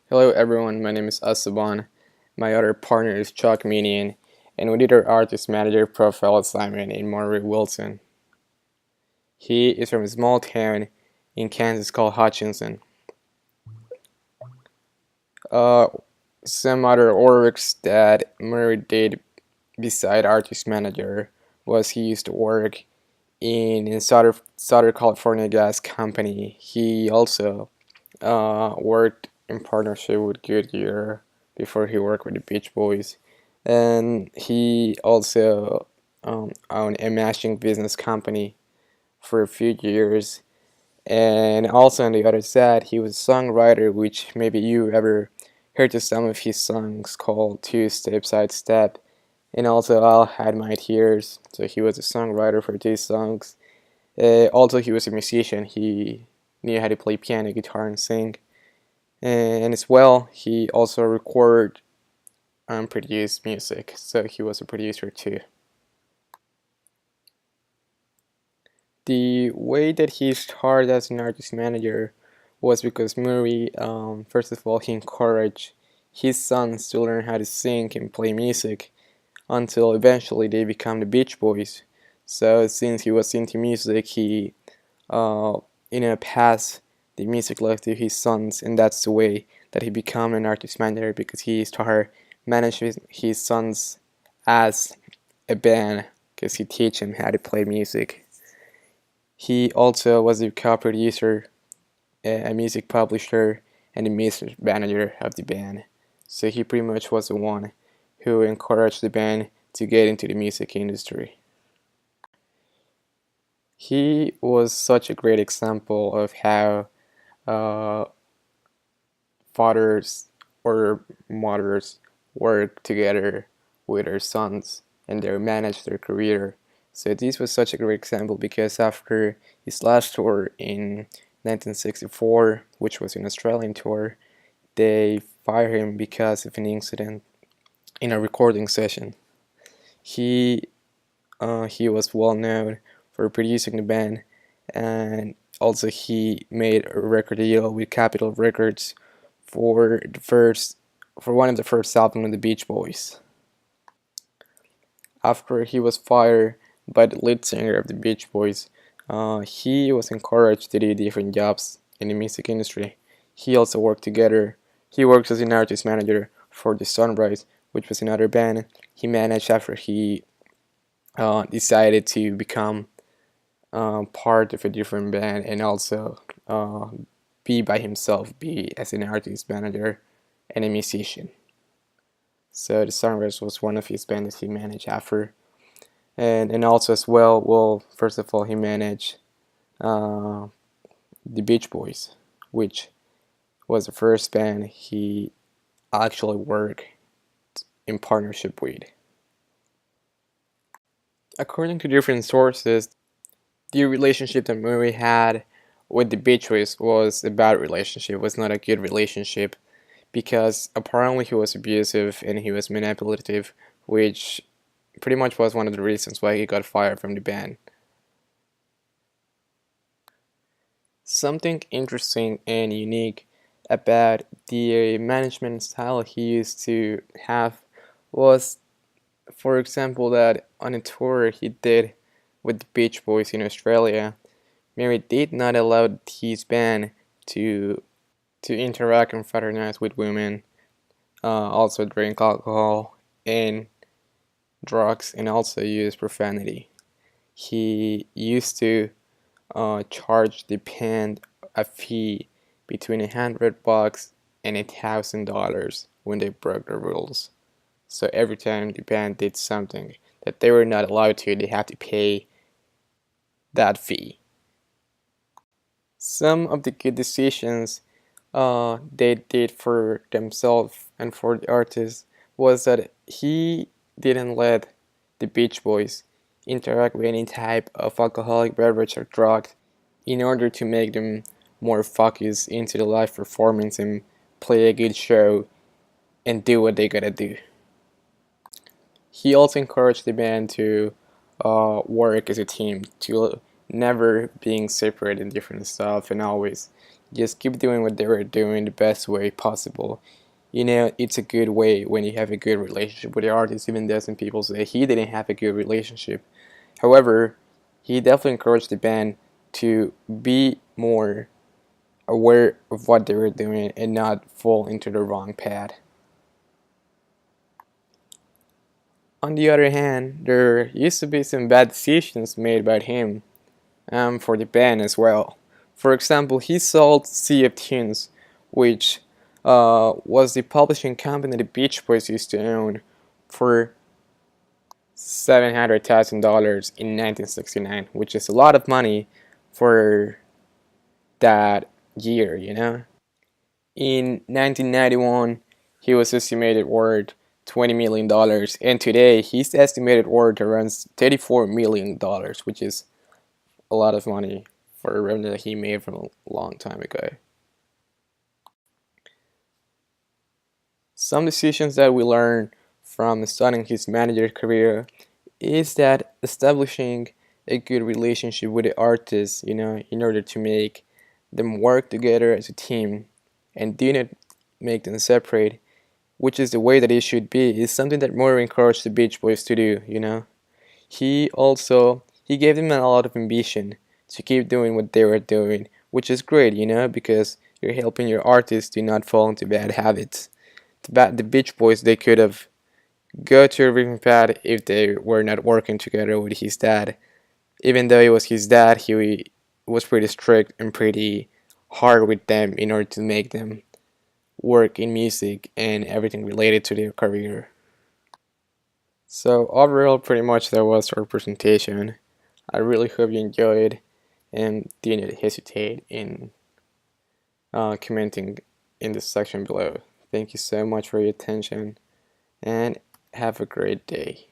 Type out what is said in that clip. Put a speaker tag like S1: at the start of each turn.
S1: Hello everyone, my name is Esteban. My other partner is Chuck Minion, and we did our artist manager profile assignment in Murry, Wilson. He is from a small town in Kansas called Hutchinson. Uh, some other works that Murray did beside artist manager was he used to work in Southern California Gas Company. He also worked in partnership with Goodyear before he worked with the Beach Boys, and he also owned a matching business company for a few years. And also on the other side, he was a songwriter, which maybe you ever heard of some of his songs called Two Step Side Step, and also I'll Had My Tears. So he was a songwriter for these songs. Also, he was a musician. He knew how to play piano, guitar, and sing. And as well, he also recorded and produced music, so he was a producer too. The way that he started as an artist manager was because Murray, first of all, he encouraged his sons to learn how to sing and play music until eventually they become the Beach Boys. So since he was into music, he uh, passed the music love to his sons, and that's the way that he became an artist manager, because he started managing his sons as a band because he teach him how to play music. He also was a co-producer, a music publisher, and a music manager of the band. So he pretty much was the one who encouraged the band to get into the music industry. He was such a great example of how uh, fathers or mothers work together with their sons and they manage their career. So this was such a great example because after his last tour in 1964, which was an Australian tour, they fired him because of an incident in a recording session. He he was well known for producing the band, and also he made a record deal with Capitol Records for the first for one of the first albums of the Beach Boys. After he was fired by the lead singer of the Beach Boys, he was encouraged to do different jobs in the music industry. He also worked together. He worked as an artist manager for the Sunrise, which was another band he managed after he decided to become part of a different band and also be by himself, be as an artist manager and a musician. So the Sunrise was one of his bands he managed after, and also as well, first of all he managed uh, the Beach Boys, which was the first band he actually worked in partnership with. According to different sources, the relationship that Murray had with the Beach Boys was a bad relationship, was not a good relationship, because apparently he was abusive and he was manipulative, which pretty much was one of the reasons why he got fired from the band. Something interesting and unique about the management style he used to have was, for example, that on a tour he did with the Beach Boys in Australia, Murray did not allow his band to interact and fraternize with women, also drink alcohol and drugs, and also use profanity. He used to charge the band a fee between $100 and $1,000 when they broke the rules. So every time the band did something that they were not allowed to, they had to pay that fee. Some of the good decisions they did for themselves and for the artist was that he didn't let the Beach Boys interact with any type of alcoholic beverage or drug in order to make them more focused into the live performance and play a good show and do what they gotta do. He also encouraged the band to work as a team, to never being separate in different stuff and always just keep doing what they were doing the best way possible. You know, it's a good way when you have a good relationship with the artist, even though some people say he didn't have a good relationship. However, he definitely encouraged the band to be more aware of what they were doing and not fall into the wrong path. On the other hand, there used to be some bad decisions made by him for the band as well. For example, he sold Sea of Tunes, which was the publishing company the Beach Boys used to own, for $700,000 in 1969, which is a lot of money for that year, you know? In 1991, he was estimated worth $20 million, and today he's estimated worth around $34 million, which is a lot of money for a revenue that he made from a long time ago. Some decisions that we learn from studying his manager career is that establishing a good relationship with the artists, you know, in order to make them work together as a team and do not make them separate, which is the way that it should be, is something that Murry encouraged the Beach Boys to do, you know. He gave them a lot of ambition to keep doing what they were doing, which is great, you know, because you're helping your artists to not fall into bad habits. The Beach Boys, they could have go to a different path if they were not working together with his dad. Even though it was his dad, he was pretty strict and pretty hard with them in order to make them work in music and everything related to their career. So overall, pretty much that was our presentation. I really hope you enjoyed and didn't hesitate in commenting in the section below. Thank you so much for your attention and have a great day.